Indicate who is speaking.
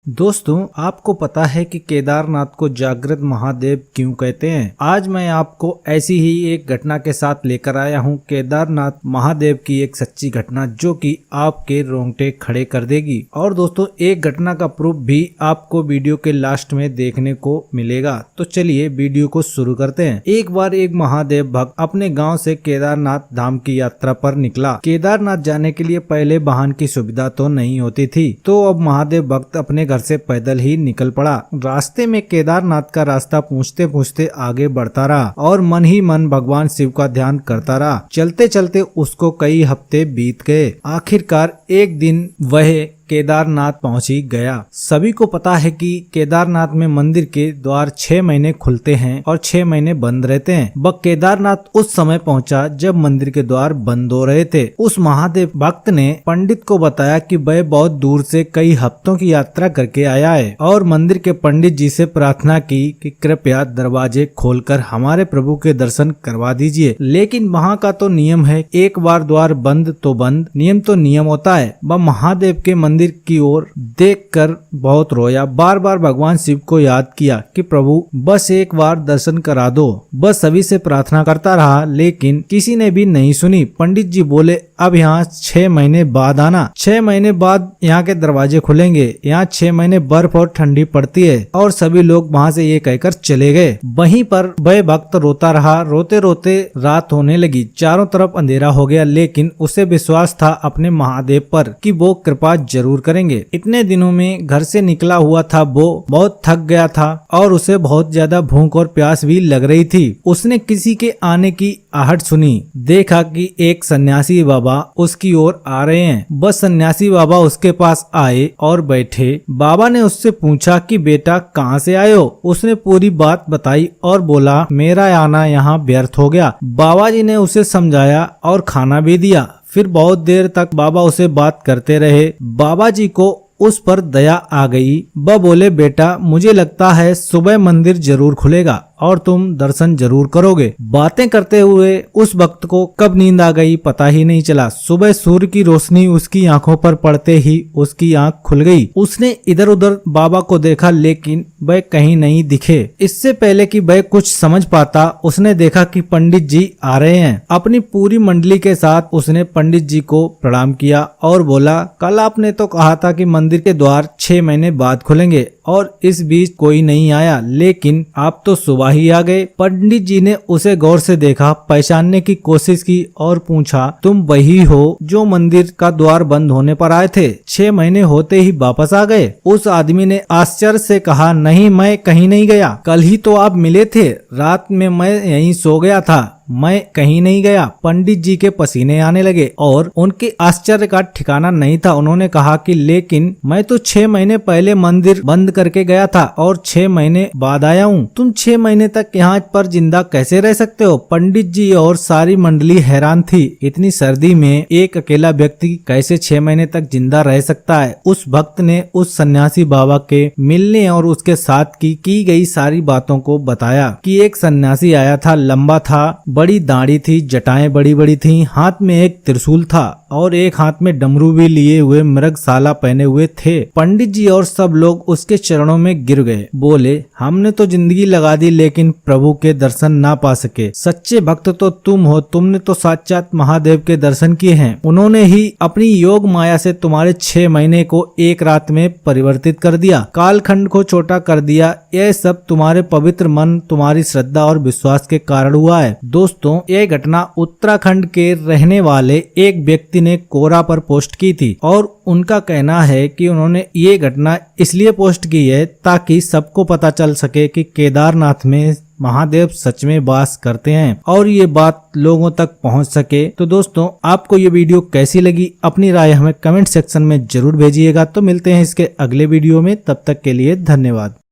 Speaker 1: दोस्तों, आपको पता है कि केदारनाथ को जागृत महादेव क्यों कहते हैं? आज मैं आपको ऐसी ही एक घटना के साथ लेकर आया हूं, केदारनाथ महादेव की एक सच्ची घटना जो कि आपके रोंगटे खड़े कर देगी। और दोस्तों, एक घटना का प्रूफ भी आपको वीडियो के लास्ट में देखने को मिलेगा। तो चलिए वीडियो को शुरू करते हैं। एक बार एक महादेव भक्त अपने गाँव से केदारनाथ धाम की यात्रा पर निकला। केदारनाथ जाने के लिए पहले वाहन की सुविधा तो नहीं होती थी, तो अब महादेव भक्त अपने घर से पैदल ही निकल पड़ा। रास्ते में केदारनाथ का रास्ता पूछते पूछते आगे बढ़ता रहा और मन ही मन भगवान शिव का ध्यान करता रहा। चलते चलते उसको कई हफ्ते बीत गए। आखिरकार एक दिन वह केदारनाथ पहुंची गया। सभी को पता है कि केदारनाथ में मंदिर के द्वार 6 महीने खुलते हैं और 6 महीने बंद रहते हैं। वह केदारनाथ उस समय पहुंचा जब मंदिर के द्वार बंद हो रहे थे। उस महादेव भक्त ने पंडित को बताया कि वह बहुत दूर से कई हफ्तों की यात्रा करके आया है और मंदिर के पंडित जी से प्रार्थना की कि कृपया दरवाजे खोलकर हमारे प्रभु के दर्शन करवा दीजिए। लेकिन वहाँ का तो नियम है, एक बार द्वार बंद तो बंद, नियम तो नियम होता है। वह महादेव के मंदिर की ओर देखकर बहुत रोया। बार बार भगवान शिव को याद किया कि प्रभु बस एक बार दर्शन करा दो। बस सभी से प्रार्थना करता रहा, लेकिन किसी ने भी नहीं सुनी। पंडित जी बोले, अब यहाँ 6 महीने बाद आना। 6 महीने बाद यहाँ के दरवाजे खुलेंगे। यहाँ 6 महीने बर्फ और ठंडी पड़ती है। और सभी लोग वहाँ से ये कहकर चले गए। वहीं पर वह भक्त रोता रहा। रोते रोते रात होने लगी। चारों तरफ अंधेरा हो गया, लेकिन उसे विश्वास था अपने महादेव पर कि वो कृपा जरूर करेंगे। इतने दिनों में घर से निकला हुआ था, वो बहुत थक गया था और उसे बहुत ज्यादा भूख और प्यास भी लग रही थी। उसने किसी के आने की आहट सुनी। देखा कि एक सन्यासी बाबा उसकी ओर आ रहे हैं। बस सन्यासी बाबा उसके पास आए और बैठे। बाबा ने उससे पूछा कि बेटा कहाँ से आए हो? उसने पूरी बात बताई और बोला, मेरा आना यहाँ व्यर्थ हो गया। बाबा जी ने उसे समझाया और खाना भी दिया। फिर बहुत देर तक बाबा उसे बात करते रहे। बाबा जी को उस पर दया आ गई। वह बोले, बेटा मुझे लगता है सुबह मंदिर जरूर खुलेगा और तुम दर्शन जरूर करोगे। बातें करते हुए उस भक्त को कब नींद आ गई पता ही नहीं चला। सुबह सूर्य की रोशनी उसकी आंखों पर पड़ते ही उसकी आंख खुल गई। उसने इधर उधर बाबा को देखा, लेकिन वह कहीं नहीं दिखे। इससे पहले कि वह कुछ समझ पाता, उसने देखा कि पंडित जी आ रहे हैं। अपनी पूरी मंडली के साथ उसने पंडित जी को प्रणाम किया और बोला, कल आपने तो कहा था कि मंदिर के द्वार 6 महीने बाद खुलेंगे और इस बीच कोई नहीं आया, लेकिन आप तो सुबह ही आ गए। पंडित जी ने उसे गौर से देखा, पहचानने की कोशिश की और पूछा, तुम वही हो जो मंदिर का द्वार बंद होने पर आए थे? 6 महीने होते ही वापस आ गए? उस आदमी ने आश्चर्य से कहा, नहीं, मैं कहीं नहीं गया। कल ही तो आप मिले थे। रात में मैं यहीं सो गया था, मैं कहीं नहीं गया। पंडित जी के पसीने आने लगे और उनके आश्चर्य का ठिकाना नहीं था। उन्होंने कहा कि लेकिन मैं तो 6 महीने पहले मंदिर बंद करके गया था और 6 महीने बाद आया हूँ। तुम 6 महीने तक यहाँ पर जिंदा कैसे रह सकते हो? पंडित जी और सारी मंडली हैरान थी। इतनी सर्दी में एक अकेला व्यक्ति कैसे 6 महीने तक जिंदा रह सकता है? उस भक्त ने उस सन्यासी बाबा के मिलने और उसके साथ की गई सारी बातों को बताया कि एक सन्यासी आया था, लंबा था, बड़ी दाढ़ी थी, जटाएं बड़ी बड़ी थी, हाथ में एक त्रिशूल था और एक हाथ में डमरू भी लिए हुए मृगशाला पहने हुए थे। पंडित जी और सब लोग उसके चरणों में गिर गए। बोले, हमने तो जिंदगी लगा दी लेकिन प्रभु के दर्शन ना पा सके। सच्चे भक्त तो तुम हो, तुमने तो साक्षात महादेव के दर्शन किए हैं। उन्होंने ही अपनी योग माया से तुम्हारे 6 महीने को एक रात में परिवर्तित कर दिया, कालखंड को छोटा कर दिया। यह सब तुम्हारे पवित्र मन, तुम्हारी श्रद्धा और विश्वास के कारण हुआ है। दोस्तों, यह घटना उत्तराखंड के रहने वाले एक व्यक्ति ने कोरा पर पोस्ट की थी और उनका कहना है कि उन्होंने ये घटना इसलिए पोस्ट की है ताकि सबको पता चल सके कि केदारनाथ में महादेव सच में वास करते हैं और ये बात लोगों तक पहुंच सके। तो दोस्तों, आपको ये वीडियो कैसी लगी? अपनी राय हमें कमेंट सेक्शन में जरूर भेजिएगा। तो मिलते हैं इसके अगले वीडियो में, तब तक के लिए धन्यवाद।